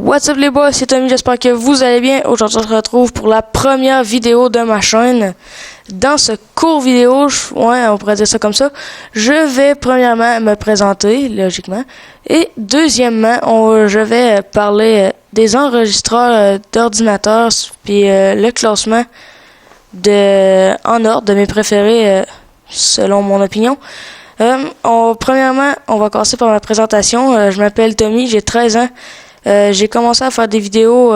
What's up les boys, c'est Tommy, j'espère que vous allez bien. Aujourd'hui on se retrouve pour la première vidéo de ma chaîne. Dans ce court vidéo, on pourrait dire ça comme ça, je vais premièrement me présenter, logiquement. Et deuxièmement, je vais parler des enregistreurs d'ordinateurs, puis le classement en ordre de mes préférés, selon mon opinion. Premièrement, on va commencer par ma présentation. Je m'appelle Tommy, j'ai 13 ans. J'ai commencé à faire des vidéos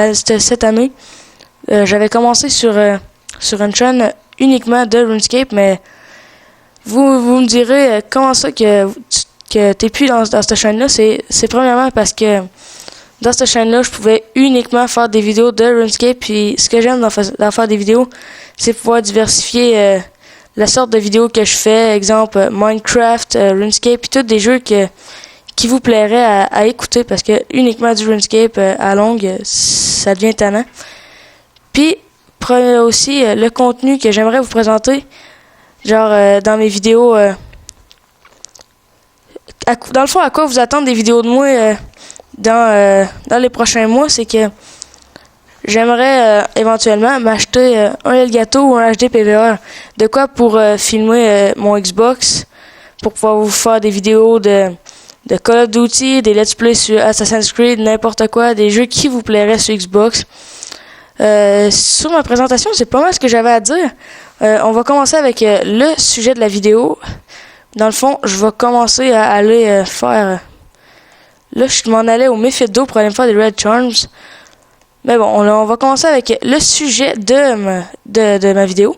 cette année. J'avais commencé sur une chaîne uniquement de RuneScape, mais vous me direz comment ça que t'es plus dans cette chaîne-là. C'est premièrement parce que dans cette chaîne-là, je pouvais uniquement faire des vidéos de RuneScape. Puis ce que j'aime dans faire des vidéos, c'est pouvoir diversifier la sorte de vidéos que je fais. Exemple Minecraft, RuneScape, puis tous des jeux qui vous plairait à écouter, parce que uniquement du RuneScape à longue, ça devient tannant. Puis aussi le contenu que j'aimerais vous présenter, genre dans mes vidéos, dans le fond, à quoi vous attendre des vidéos de moi dans les prochains mois, c'est que j'aimerais éventuellement m'acheter un Elgato ou un HD PVR, de quoi pour filmer mon Xbox, pour pouvoir vous faire des vidéos de Call of Duty, des let's play sur Assassin's Creed, n'importe quoi, des jeux qui vous plairaient sur Xbox. Sur ma présentation, c'est pas mal ce que j'avais à dire. On va commencer avec le sujet de la vidéo. Dans le fond, je vais commencer à aller faire... Là, je m'en allais au Mephisto pour aller me faire des Red Charms. Mais bon, on va commencer avec le sujet de ma vidéo.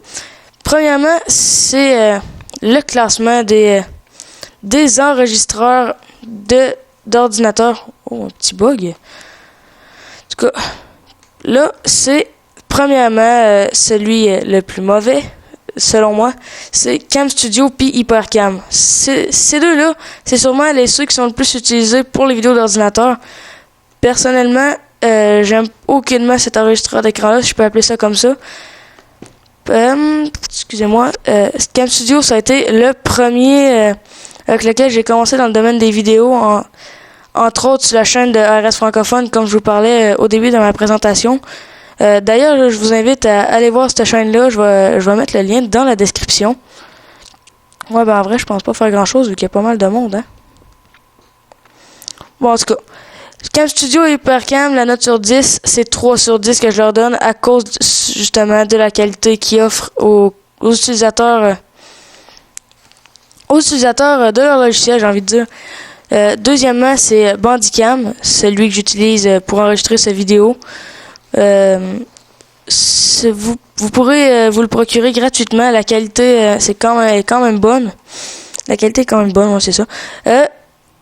Premièrement, c'est le classement des enregistreurs d'ordinateur. Oh, un petit bug. En tout cas, là, c'est premièrement celui le plus mauvais, selon moi, c'est Cam Studio puis HyperCam. Ces deux-là, c'est sûrement ceux qui sont le plus utilisés pour les vidéos d'ordinateur. Personnellement, j'aime aucunement cet enregistreur d'écran-là, si je peux appeler ça comme ça. Excusez-moi. Cam Studio, ça a été le premier avec lequel j'ai commencé dans le domaine des vidéos, entre autres sur la chaîne de RS francophone, comme je vous parlais au début de ma présentation. D'ailleurs, je vous invite à aller voir cette chaîne-là. Je vais mettre le lien dans la description. Ouais, en vrai, je pense pas faire grand-chose vu qu'il y a pas mal de monde, hein. Bon, en tout cas, Cam Studio et HyperCam, la note sur 10, c'est 3 sur 10 que je leur donne à cause justement de la qualité qu'ils offrent aux utilisateurs de leur logiciel, j'ai envie de dire. Deuxièmement, c'est Bandicam, celui que j'utilise pour enregistrer ces vidéos. Vous pourrez vous le procurer gratuitement. La qualité c'est quand même bonne. La qualité est quand même bonne, ouais, c'est ça.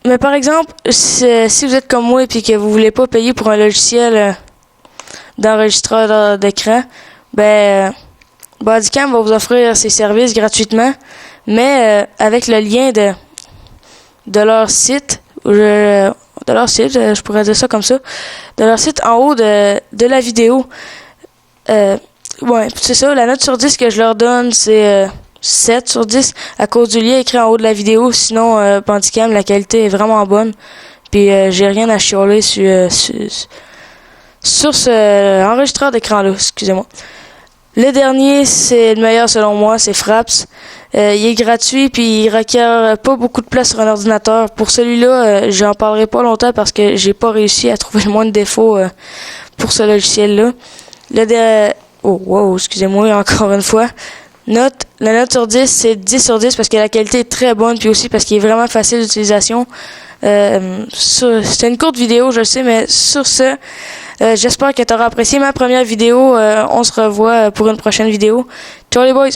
Mais par exemple, si vous êtes comme moi et puis que vous voulez pas payer pour un logiciel d'enregistreur d'écran, Bandicam va vous offrir ses services gratuitement, mais avec le lien de leur site, je pourrais dire ça comme ça, de leur site en haut de la vidéo. Ouais, c'est ça, la note sur 10 que je leur donne, c'est 7 sur 10 à cause du lien écrit en haut de la vidéo. Sinon, Bandicam, la qualité est vraiment bonne. Puis j'ai rien à chialer sur ce enregistreur d'écran-là, excusez-moi. Le dernier, c'est le meilleur selon moi, c'est Fraps. Il est gratuit puis il requiert pas beaucoup de place sur un ordinateur. Pour celui-là, j'en parlerai pas longtemps parce que j'ai pas réussi à trouver le moins de défauts pour ce logiciel-là. Oh, wow, excusez-moi encore une fois. La note sur 10, c'est 10 sur 10 parce que la qualité est très bonne puis aussi parce qu'il est vraiment facile d'utilisation. C'était une courte vidéo, je le sais, mais sur ce, j'espère que tu auras apprécié ma première vidéo. On se revoit pour une prochaine vidéo. Ciao les boys!